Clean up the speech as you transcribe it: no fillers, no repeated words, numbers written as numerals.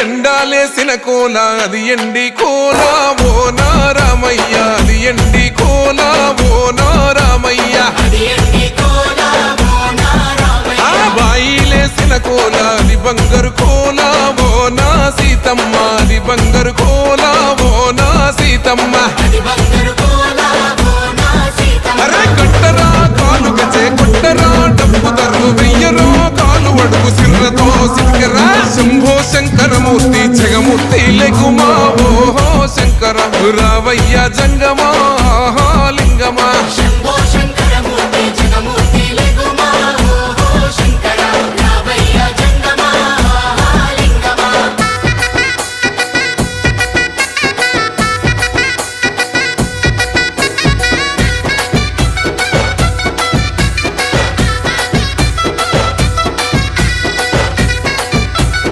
ఎండాలేసిన కోల అది ఎండి కోల ఓ నారామయ్య అది ఎండి కోల ఓ నారామయ్య బాయిలేసిన కోల అది బంగారు కోల ఓ నా సీతమ్మ అది బంగారు కోల ఓ నా సీతమ్మ అరే కట్టరా కాలు గజే కొట్టరా డబ్బు తరు వెయ్యరో కాలు అడుగు సిర్రతో సిక్కరా శంభో శంకరమూర్తి జగమూర్తి లెగుమా ఓహో శంకర రావయ్య జంగమా లింగమా